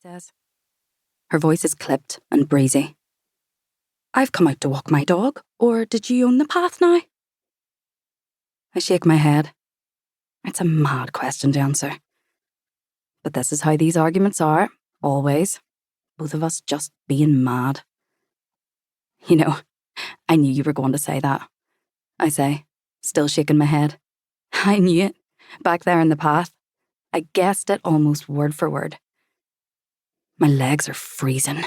says. Her voice is clipped and breezy. I've come out to walk my dog, or did you own the path now? I shake my head. It's a mad question to answer. But this is how these arguments are, always. Both of us just being mad. You know, I knew you were going to say that, I say, still shaking my head. I knew it, back there in the path. I guessed it almost word for word. My legs are freezing.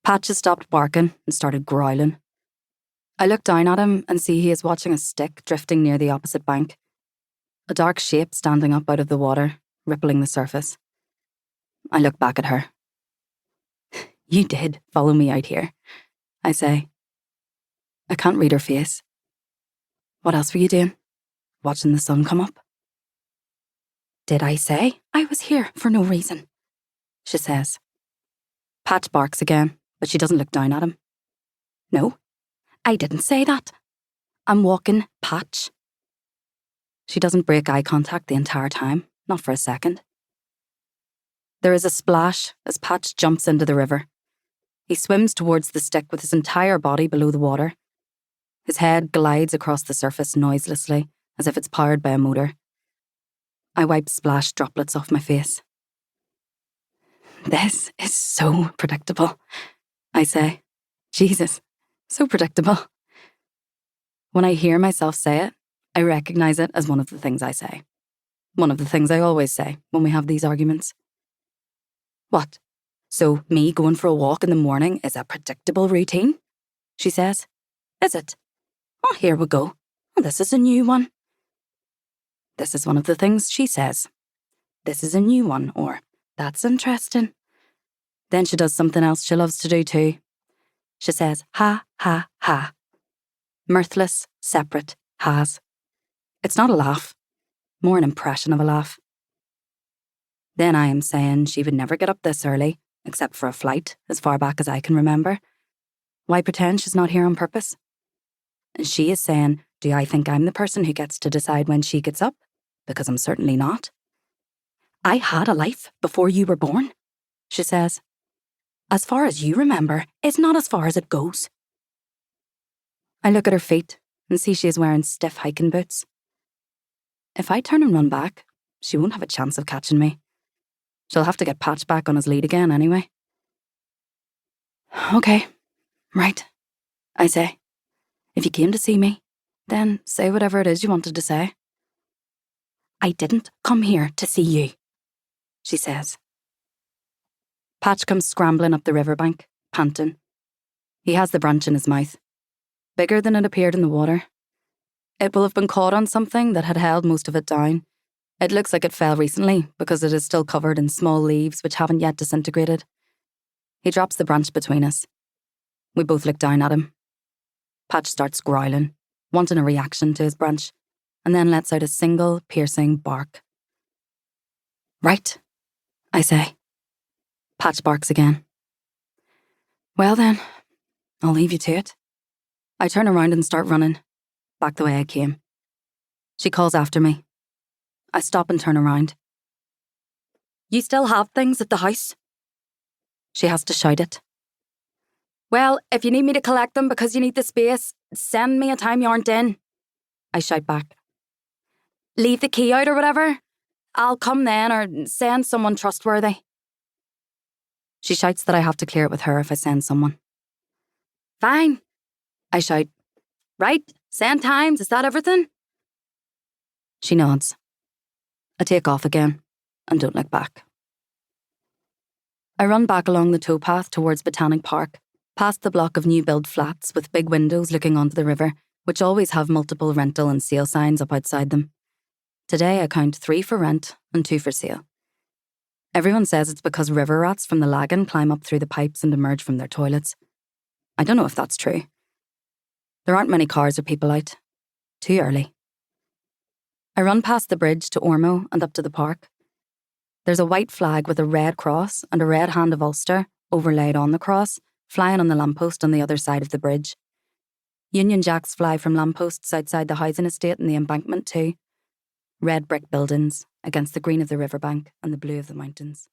Patch has stopped barking and started growling. I look down at him and see he is watching a stick drifting near the opposite bank. A dark shape standing up out of the water, rippling the surface. I look back at her. You did follow me out here, I say. I can't read her face. What else were you doing? Watching the sun come up? Did I say I was here for no reason? She says. Patch barks again, but she doesn't look down at him. No, I didn't say that. I'm walking Patch. She doesn't break eye contact the entire time, not for a second. There is a splash as Patch jumps into the river. He swims towards the stick with his entire body below the water. His head glides across the surface noiselessly, as if it's powered by a motor. I wipe splash droplets off my face. This is so predictable, I say. Jesus, so predictable. When I hear myself say it, I recognise it as one of the things I say. One of the things I always say when we have these arguments. What? So me going for a walk in the morning is a predictable routine? She says. Is it? Oh, here we go. Oh, this is a new one. This is one of the things she says. This is a new one, or that's interesting. Then she does something else she loves to do too. She says, ha, ha, ha. Mirthless, separate, has. It's not a laugh, more an impression of a laugh. Then I am saying she would never get up this early, except for a flight, as far back as I can remember. Why pretend she's not here on purpose? And she is saying, do I think I'm the person who gets to decide when she gets up? Because I'm certainly not. I had a life before you were born, she says. As far as you remember, it's not as far as it goes. I look at her feet and see she is wearing stiff hiking boots. If I turn and run back, she won't have a chance of catching me. She'll have to get Patch back on his lead again anyway. Okay, right, I say. If you came to see me, then say whatever it is you wanted to say. I didn't come here to see you, she says. Patch comes scrambling up the riverbank, panting. He has the branch in his mouth, bigger than it appeared in the water. It will have been caught on something that had held most of it down. It looks like it fell recently because it is still covered in small leaves which haven't yet disintegrated. He drops the branch between us. We both look down at him. Patch starts growling, wanting a reaction to his branch, and then lets out a single piercing bark. Right, I say. Patch barks again. Well then, I'll leave you to it. I turn around and start running, back the way I came. She calls after me. I stop and turn around. You still have things at the house? She has to shout it. Well, if you need me to collect them because you need the space, send me a time you aren't in. I shout back. Leave the key out or whatever. I'll come then, or send someone trustworthy. She shouts that I have to clear it with her if I send someone. Fine, I shout. Right, send times, is that everything? She nods. I take off again and don't look back. I run back along the towpath towards Botanic Park, past the block of new-built flats with big windows looking onto the river, which always have multiple rental and sale signs up outside them. Today I count 3 for rent and 2 for sale. Everyone says it's because river rats from the Lagan climb up through the pipes and emerge from their toilets. I don't know if that's true. There aren't many cars or people out. Too early. I run past the bridge to Ormo and up to the park. There's a white flag with a red cross and a red hand of Ulster overlaid on the cross, flying on the lamppost on the other side of the bridge. Union Jacks fly from lampposts outside the housing estate and the embankment too. Red brick buildings against the green of the riverbank and the blue of the mountains.